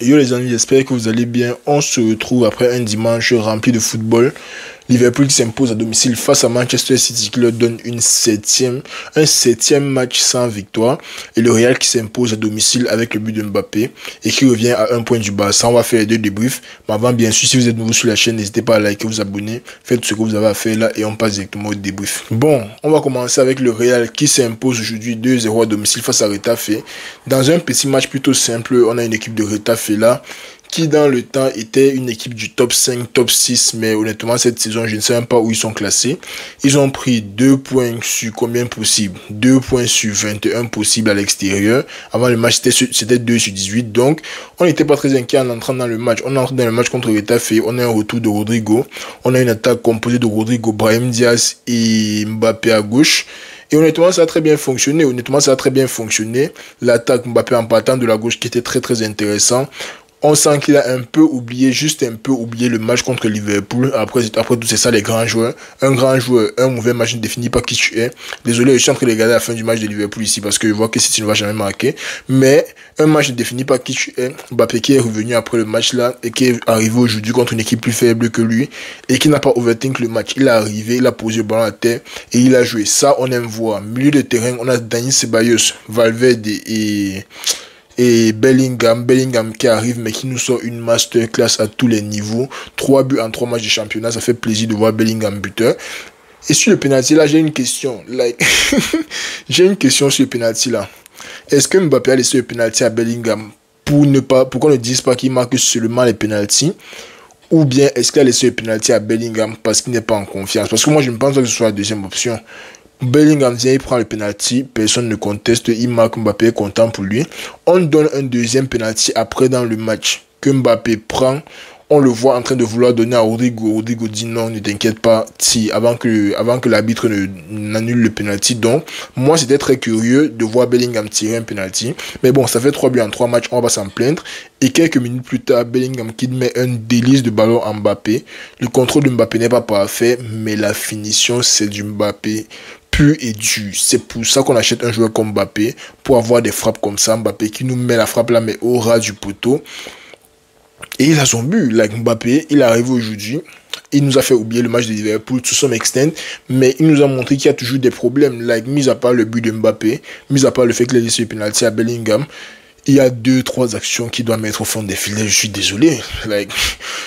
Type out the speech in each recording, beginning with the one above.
Yo les amis, j'espère que vous allez bien. On se retrouve après un dimanche rempli de football. Liverpool qui s'impose à domicile face à Manchester City qui leur donne un septième match sans victoire. Et le Real qui s'impose à domicile avec le but de Mbappé et qui revient à un point du Barça. On va faire les deux débriefs. Mais avant, bien sûr, si vous êtes nouveau sur la chaîne, n'hésitez pas à liker, vous abonner. Faites ce que vous avez à faire là et on passe directement au débrief. Bon, on va commencer avec le Real qui s'impose aujourd'hui 2-0 à domicile face à Retafe. Dans un petit match plutôt simple, on a une équipe de Retafe là qui dans le temps était une équipe du top 5, top 6, mais honnêtement cette saison je ne sais même pas où ils sont classés. Ils ont pris 2 points sur combien possible? 2 points sur 21 possible à l'extérieur. Avant le match c'était 2 sur 18, donc on n'était pas très inquiet en entrant dans le match. On entre dans le match contre Retafe, on a un retour de Rodrigo, on a une attaque composée de Rodrigo, Brahim Diaz et Mbappé à gauche. Et honnêtement, ça a très bien fonctionné. L'attaque Mbappé en partant de la gauche qui était très intéressant. On sent qu'il a un peu oublié, juste un peu oublié le match contre Liverpool. Après tout, c'est ça les grands joueurs. Un grand joueur, un mauvais match ne définit pas qui tu es. Désolé, je suis en train de regarder la fin du match de Liverpool ici parce que je vois que City ne va jamais marquer. Mais un match ne définit pas qui tu es. Mbappé qui est revenu après le match là et qui est arrivé aujourd'hui contre une équipe plus faible que lui et qui n'a pas overthink le match. Il est arrivé, il a posé le ballon à terre et il a joué. Ça, on aime voir. Milieu de terrain, on a Dani Ceballos, Valverde et Bellingham qui arrive mais qui nous sort une masterclass à tous les niveaux. 3 buts en 3 matchs de championnat, ça fait plaisir de voir Bellingham buteur. Et sur le penalty là, j'ai une question. J'ai une question sur le penalty là. Est-ce que Mbappé a laissé le penalty à Bellingham pour qu'on ne dise pas qu'il marque seulement les penalties? Ou bien est-ce qu'il a laissé le penalty à Bellingham parce qu'il n'est pas en confiance? Parce que moi je ne pense pas que ce soit la deuxième option. Bellingham vient, il prend le penalty, personne ne conteste, il marque, Mbappé est content pour lui. On donne un deuxième penalty après dans le match que Mbappé prend. On le voit en train de vouloir donner à Rodrigo. Rodrigo dit non, ne t'inquiète pas, si, avant que l'arbitre n'annule le penalty. Donc, moi, c'était très curieux de voir Bellingham tirer un penalty. Mais bon, ça fait 3 buts en 3 matchs, on va pas s'en plaindre. Et quelques minutes plus tard, Bellingham qui met un délice de ballon à Mbappé. Le contrôle de Mbappé n'est pas parfait, mais la finition, c'est du Mbappé pur et dur. C'est pour ça qu'on achète un joueur comme Mbappé, pour avoir des frappes comme ça. Mbappé qui nous met la frappe là, mais au ras du poteau. Et il a son but. Mbappé, il arrive aujourd'hui. Il nous a fait oublier le match de Liverpool to some extent, mais il nous a montré qu'il y a toujours des problèmes. Mis à part le but de Mbappé, mis à part le fait qu'il a laissé le penalty à Bellingham, il y a 2-3 actions qui doivent mettre au fond des filets. Je suis désolé.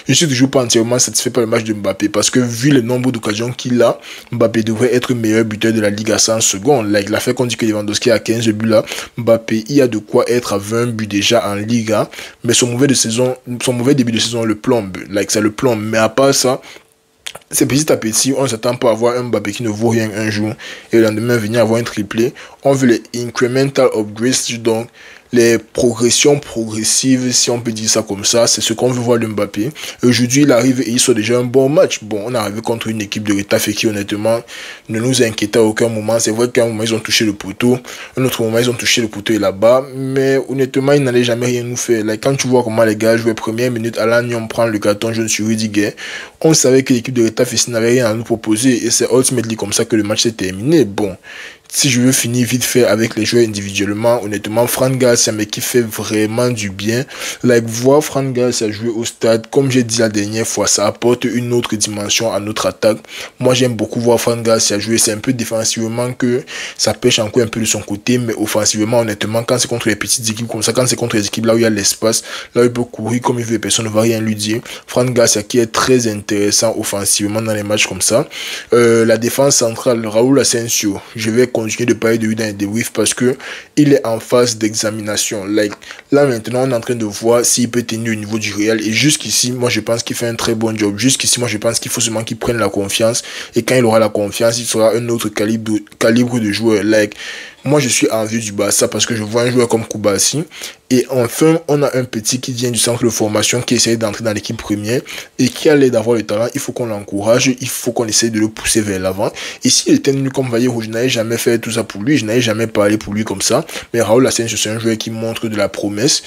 Je suis toujours pas entièrement satisfait par le match de Mbappé parce que vu le nombre d'occasions qu'il a, Mbappé devrait être meilleur buteur de la Ligue à 100 secondes. La fait qu'on dit que Lewandowski a 15 buts là, Mbappé, il y a de quoi être à 20 buts déjà en Liga, mais son mauvais début de saison le plombe. Ça le plombe. Mais à part ça, c'est petit à petit, on s'attend pas à avoir un Mbappé qui ne vaut rien un jour et le lendemain venir avoir un triplé. On veut les incremental upgrades, donc les progressions progressives, si on peut dire ça comme ça, c'est ce qu'on veut voir de Mbappé. Aujourd'hui, il arrive et il sort déjà un bon match. Bon, on est arrivé contre une équipe de Retafe qui, honnêtement, ne nous inquiétait à aucun moment. C'est vrai qu'à un moment, ils ont touché le poteau. Un autre moment, ils ont touché le poteau et là-bas. Mais honnêtement, ils n'allaient jamais rien nous faire. Quand tu vois comment les gars jouaient première minute, à l'année, on prend le carton jaune sur Rudiger. On savait que l'équipe de Retafe n'avait rien à nous proposer. Et c'est ultimately comme ça que le match s'est terminé. Bon. Si je veux finir vite fait avec les joueurs individuellement, honnêtement, Fran Garcia, mais qui fait vraiment du bien. Voir Fran Garcia jouer au stade, comme j'ai dit la dernière fois, ça apporte une autre dimension à notre attaque. Moi, j'aime beaucoup voir Fran Garcia jouer. C'est un peu défensivement que ça pêche encore un peu de son côté, mais offensivement, honnêtement, quand c'est contre les petites équipes comme ça, quand c'est contre les équipes là où il y a l'espace, là où il peut courir comme il veut, personne ne va rien lui dire. Fran Garcia qui est très intéressant offensivement dans les matchs comme ça. La défense centrale, Raúl Asensio, je vais continuer de parler de lui dans les débriefs parce que il est en phase d'examination. Là maintenant, on est en train de voir s'il peut tenir au niveau du Real. Et jusqu'ici, moi je pense qu'il fait un très bon job. Jusqu'ici, moi je pense qu'il faut seulement qu'il prenne la confiance. Et quand il aura la confiance, il sera un autre calibre de joueur. Moi je suis envieux du Barça parce que je vois un joueur comme Koubassi. Et enfin, on a un petit qui vient du centre de formation qui essaie d'entrer dans l'équipe première et qui a l'air d'avoir le talent. Il faut qu'on l'encourage, il faut qu'on essaie de le pousser vers l'avant. Et s'il était nul comme Vallejo, je n'avais jamais fait tout ça pour lui, je n'avais jamais parlé pour lui comme ça. Mais Raúl Asensio, c'est un joueur qui montre de la promesse.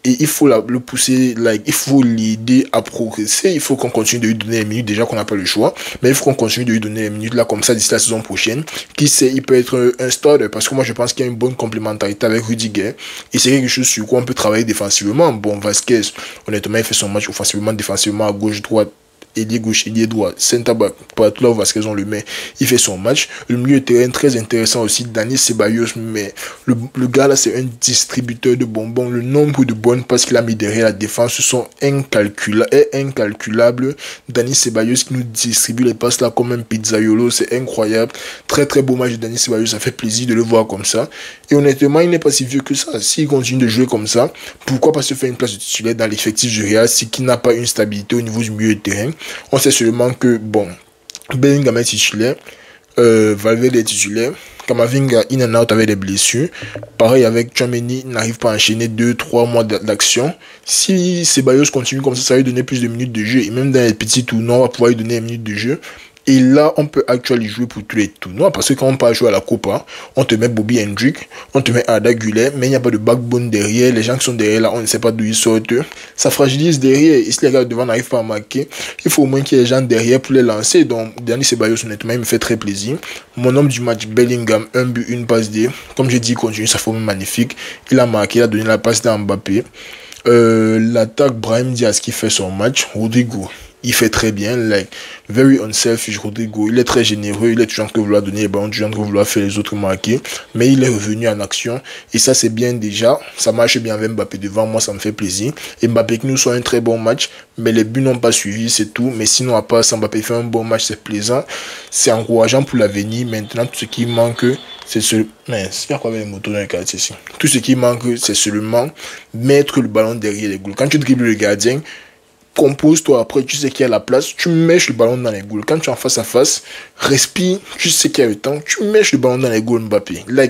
Et il faut le pousser, il faut l'aider à progresser. Il faut qu'on continue de lui donner les minutes. Déjà qu'on n'a pas le choix. Mais il faut qu'on continue de lui donner les minutes là, comme ça, d'ici la saison prochaine. Qui sait, il peut être un starter. Parce que moi, je pense qu'il y a une bonne complémentarité avec Rudiger. Et c'est quelque chose sur quoi on peut travailler défensivement. Bon, Vasquez, honnêtement, il fait son match offensivement, défensivement, à gauche, droite. Ailier gauche, ailier droit, centre-back, partout là où Vasquez on le met, il fait son match. Le milieu de terrain très intéressant aussi, Dani Ceballos, mais le gars là c'est un distributeur de bonbons. Le nombre de bonnes passes qu'il a mis derrière la défense sont incalculables. Dani Ceballos qui nous distribue les passes là comme un pizzaiolo, c'est incroyable. Très très beau match de Dani Ceballos, ça fait plaisir de le voir comme ça. Et honnêtement, il n'est pas si vieux que ça. S'il continue de jouer comme ça, pourquoi pas se faire une place de titulaire dans l'effectif du Real, si qui n'a pas une stabilité au niveau du milieu de terrain. On sait seulement que, bon, Bellingham est titulaire, Valverde est titulaire, Camavinga in and out avec des blessures. Pareil avec Tchouaméni, n'arrive pas à enchaîner 2-3 mois d'action. Si Ceballos continue comme ça va lui donner plus de minutes de jeu. Et même dans les petits tournois, on va pouvoir lui donner des minutes de jeu. Et là, on peut actuellement jouer pour tous les tournois. Parce que quand on part jouer à la Copa, on te met Bobby Hendrick, on te met Arda Güler, mais il n'y a pas de backbone derrière. Les gens qui sont derrière là, on ne sait pas d'où ils sortent. Ça fragilise derrière. Et si les gars devant n'arrivent pas à marquer, il faut au moins qu'il y ait des gens derrière pour les lancer. Donc, Dani Ceballos, honnêtement, il me fait très plaisir. Mon homme du match, Bellingham, un but, une passe D. Comme j'ai dit, il continue sa forme magnifique. Il a marqué, il a donné la passe à Mbappé. L'attaque, Brahim Diaz qui fait son match. Rodrigo, il fait très bien, very unselfish Rodrigo, il est très généreux, il est toujours en train de vouloir donner les ballons, toujours en train de vouloir faire les autres marquer, mais il est revenu en action, et ça c'est bien déjà, ça marche bien avec Mbappé devant, moi ça me fait plaisir, et Mbappé qui nous soit un très bon match, mais les buts n'ont pas suivi, c'est tout, mais sinon à part ça, Mbappé fait un bon match, c'est plaisant, c'est encourageant pour l'avenir. Maintenant tout ce qui manque, c'est tout ce qui manque, c'est seulement mettre le ballon derrière les goals. Quand tu dribbles le gardien, compose-toi après, tu sais qu'il y a la place, tu mèches le ballon dans les goals. Quand tu es en face à face, respire, tu sais qu'il y a le temps, tu mèches le ballon dans les goals. Mbappé, là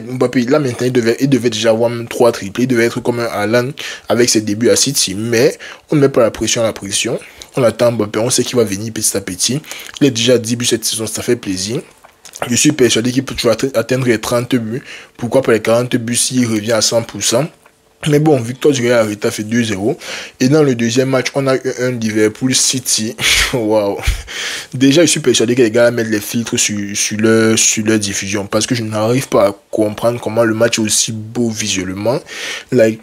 maintenant, il devait déjà avoir même 3 triplés, il devait être comme un Haaland avec ses débuts à City, mais on ne met pas la pression. On attend Mbappé, on sait qu'il va venir petit à petit. Il est déjà à 10 buts cette saison, ça fait plaisir. Je suis persuadé qu'il peut toujours atteindre les 30 buts. Pourquoi pas les 40 buts s'il revient à 100%? Mais bon, victoire du Real Arita fait 2-0. Et dans le deuxième match, on a eu un Liverpool City. Waouh. Déjà, je suis persuadé que les gars mettent les filtres sur leur diffusion. Parce que je n'arrive pas à comprendre comment le match est aussi beau visuellement.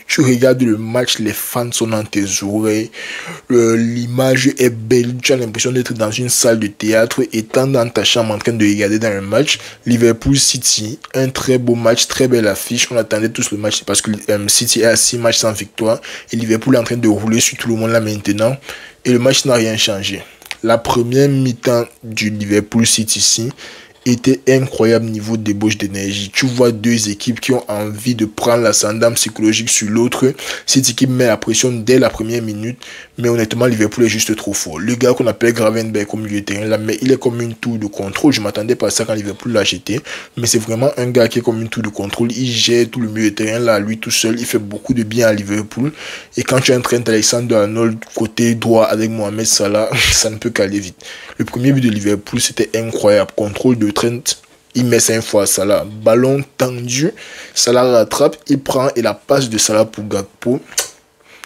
Tu regardes le match, les fans sont dans tes oreilles. L'image est belle. Tu as l'impression d'être dans une salle de théâtre, étant dans ta chambre en train de regarder dans le match. Liverpool City, un très beau match, très belle affiche. On attendait tous le match parce que City est à 6 matchs sans victoire et Liverpool est en train de rouler sur tout le monde là maintenant et le match n'a rien changé. La première mi-temps du Liverpool City ici était incroyable niveau de débauche d'énergie. Tu vois deux équipes qui ont envie de prendre l'ascendant psychologique sur l'autre. Cette équipe met la pression dès la première minute, mais honnêtement Liverpool est juste trop fort. Le gars qu'on appelle Gravenberch au milieu de terrain là, mais il est comme une tour de contrôle. Je m'attendais pas à ça quand Liverpool l'a acheté, mais c'est vraiment un gars qui est comme une tour de contrôle. Il gère tout le milieu de terrain là, lui tout seul. Il fait beaucoup de bien à Liverpool. Et quand tu as un Trent Alexander-Arnold côté droit avec Mohamed Salah, ça ne peut qu'aller vite. Le premier but de Liverpool c'était incroyable, contrôle de Trent, il met 5 fois Salah, ballon tendu, Salah rattrape, il prend et la passe de Salah pour Gakpo,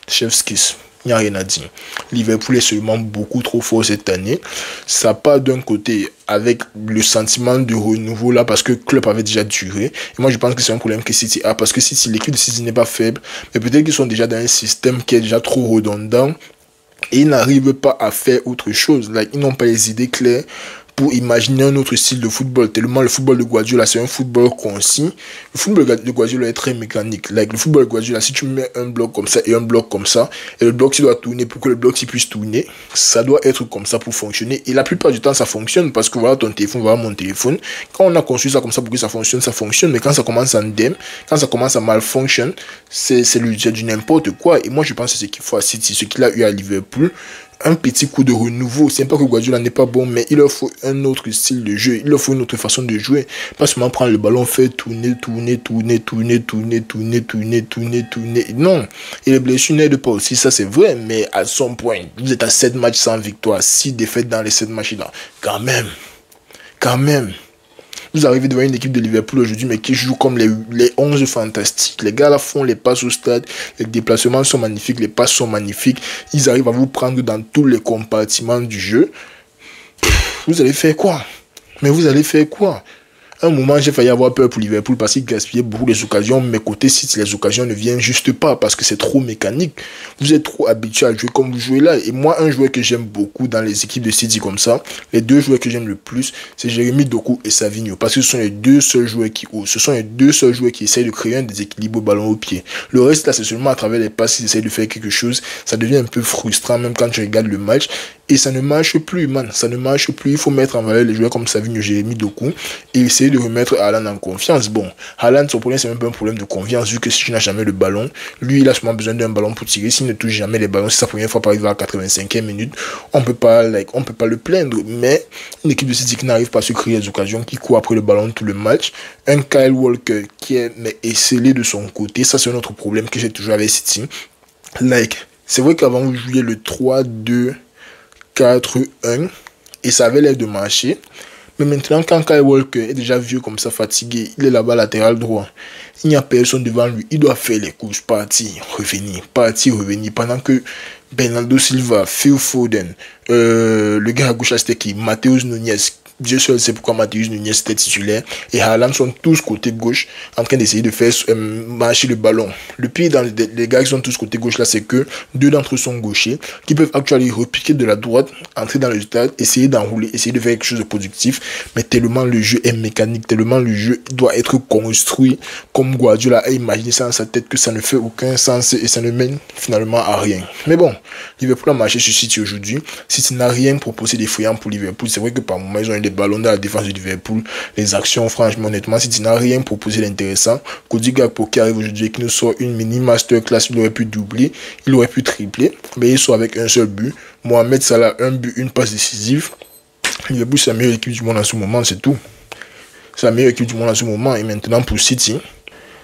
chef's kiss, il n'y a rien à dire. Liverpool est seulement beaucoup trop fort cette année. Ça part d'un côté avec le sentiment de renouveau là parce que le club avait déjà duré. Et moi je pense que c'est un problème que City a parce que City, l'équipe de City n'est pas faible, mais peut-être qu'ils sont déjà dans un système qui est déjà trop redondant et ils n'arrivent pas à faire autre chose. Ils n'ont pas les idées claires pour imaginer un autre style de football, tellement le football de Guardiola c'est un football concis. Le football de Guardiola est très mécanique. Le football de Guardiola, si tu mets un bloc comme ça et un bloc comme ça, et le bloc qui doit tourner pour que le bloc puisse tourner, ça doit être comme ça pour fonctionner. Et la plupart du temps ça fonctionne parce que voilà ton téléphone, voilà mon téléphone. Quand on a conçu ça comme ça pour que ça fonctionne, mais quand ça commence à ndem, quand ça commence à malfonctionner, c'est du n'importe quoi. Et moi je pense que c'est ce qu'il faut à City, ce qu'il a eu à Liverpool. Un petit coup de renouveau. C'est pas que Guardiola n'est pas bon, mais il leur faut un autre style de jeu. Il leur faut une autre façon de jouer. Pas seulement prendre le ballon, faire tourner. Non. Et les blessures n'aident pas aussi, ça c'est vrai, mais à son point, vous êtes à 7 matchs sans victoire, 6 défaites dans les 7 matchs là. Quand même. Vous arrivez devant une équipe de Liverpool aujourd'hui, mais qui joue comme les 11 fantastiques. Les gars là font les passes au stade, les déplacements sont magnifiques, les passes sont magnifiques. Ils arrivent à vous prendre dans tous les compartiments du jeu. Vous allez faire quoi? Mais vous allez faire quoi? À un moment, j'ai failli avoir peur pour Liverpool parce qu'ils gaspillaient beaucoup les occasions. Mais côté City, les occasions ne viennent juste pas parce que c'est trop mécanique. Vous êtes trop habitué à jouer comme vous jouez là. Et moi, un joueur que j'aime beaucoup dans les équipes de City comme ça, les deux joueurs que j'aime le plus, c'est Jérémy Doku et Savinho. Parce que ce sont les deux seuls joueurs qui osent. Ce sont les deux seuls joueurs qui essayent de créer un déséquilibre au ballon au pied. Le reste là, c'est seulement à travers les passes qu'ils essayent de faire quelque chose. Ça devient un peu frustrant même quand tu regardes le match. Et ça ne marche plus, man. Ça ne marche plus. Il faut mettre en valeur les joueurs comme Savinho, Jérémy Doku et essayer de remettre Haaland en confiance. Bon, Haaland, son problème, c'est même pas un problème de confiance, vu que si tu n'as jamais le ballon, lui, il a seulement besoin d'un ballon pour tirer. S'il ne touche jamais les ballons, c'est sa première fois par exemple à la 85e minute, on peut pas le plaindre. Mais une équipe de City qui n'arrive pas à se créer des occasions, qui court après le ballon tout le match, un Kyle Walker qui est esselé de son côté, ça c'est un autre problème que j'ai toujours avec City. C'est vrai qu'avant vous jouiez le 3-2-4-1 et ça avait l'air de marcher. Mais maintenant, quand Kyle Walker est déjà vieux comme ça, fatigué, il est là-bas latéral droit. Il n'y a personne devant lui. Il doit faire les courses, partir, revenir. Pendant que Bernardo Silva, Phil Foden, le gars à gauche, c'était qui? Matheus Nunes. Dieu seul sait pourquoi Matheus Nunes était titulaire. Et Haaland sont tous côté gauche en train d'essayer de faire marcher le ballon. Le pire dans les gars qui sont tous côté gauche là, c'est que deux d'entre eux sont gauchers qui peuvent actuellement repiquer de la droite, entrer dans le stade, essayer d'enrouler, essayer de faire quelque chose de productif. Mais tellement le jeu est mécanique, tellement le jeu doit être construit comme Guardiola a imaginé ça dans sa tête que ça ne fait aucun sens et ça ne mène finalement à rien. Mais bon, Liverpool a marché sur City aujourd'hui. City n'a rien proposé d'effrayant pour Liverpool. C'est vrai que par moments ils ont eu des ballons dans la défense de Liverpool, les actions franchement honnêtement City n'a rien proposé d'intéressant. Cody Gakpo qui arrive aujourd'hui qui nous sort une mini masterclass, il aurait pu doubler, il aurait pu tripler, mais il sort avec un seul but. Mohamed Salah, un but, une passe décisive. Liverpool c'est la meilleure équipe du monde en ce moment, c'est tout. C'est la meilleure équipe du monde en ce moment. Et maintenant pour City,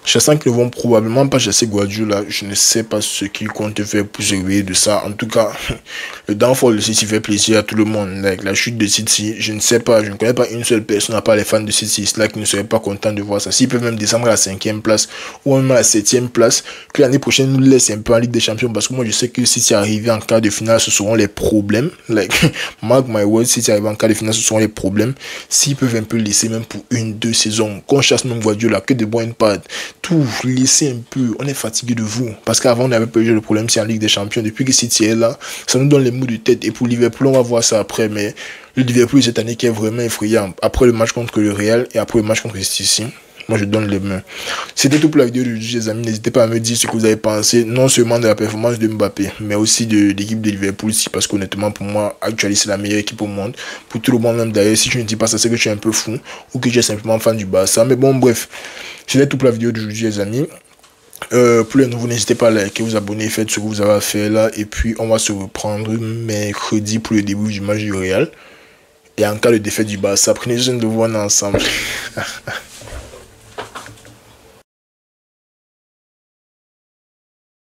je sens qu'ils ne vont probablement pas chasser Guardiola. Je ne sais pas ce qu'ils comptent faire pour se réveiller de ça. En tout cas, le downfall de City fait plaisir à tout le monde. La chute de City, je ne sais pas. Je ne connais pas une seule personne, à part les fans de City, là qui ne seraient pas contents de voir ça. S'ils peuvent même descendre à la 5e place ou même à la 7e place, que l'année prochaine nous laisse un peu en Ligue des Champions. Parce que moi, je sais que si City arrive en quart de finale, ce seront les problèmes. Mark my words, si City arrive en quart de finale, ce seront les problèmes. S'ils peuvent un peu laisser même pour une, deux saisons, qu'on chasse même Guardiola, que De Bruyne part, tout, laissez un peu, on est fatigué de vous. Parce qu'avant, on n'avait pas eu le problème, c'est en Ligue des Champions. Depuis que City est là, ça nous donne les maux de tête. Et pour Liverpool, on va voir ça après. Mais le Liverpool cette année qui est vraiment effrayant. Après le match contre le Real et après le match contre City, moi je donne les mains. C'était tout pour la vidéo d'aujourd'hui, les amis. N'hésitez pas à me dire ce que vous avez pensé, non seulement de la performance de Mbappé, mais aussi de l'équipe de Liverpool. Parce qu'honnêtement, pour moi, actuellement, c'est la meilleure équipe au monde. Pour tout le monde, même d'ailleurs, si tu ne dis pas ça, c'est que tu es un peu fou ou que tu es simplement fan du Barça. Mais bon, bref, c'était tout pour la vidéo d'aujourd'hui, les amis. Pour les nouveaux, n'hésitez pas à liker, vous abonner, faites ce que vous avez à faire là. Et puis, on va se reprendre mercredi pour le début du match du Real. Et en cas de défaite du Barça, prenez soin de vous ensemble.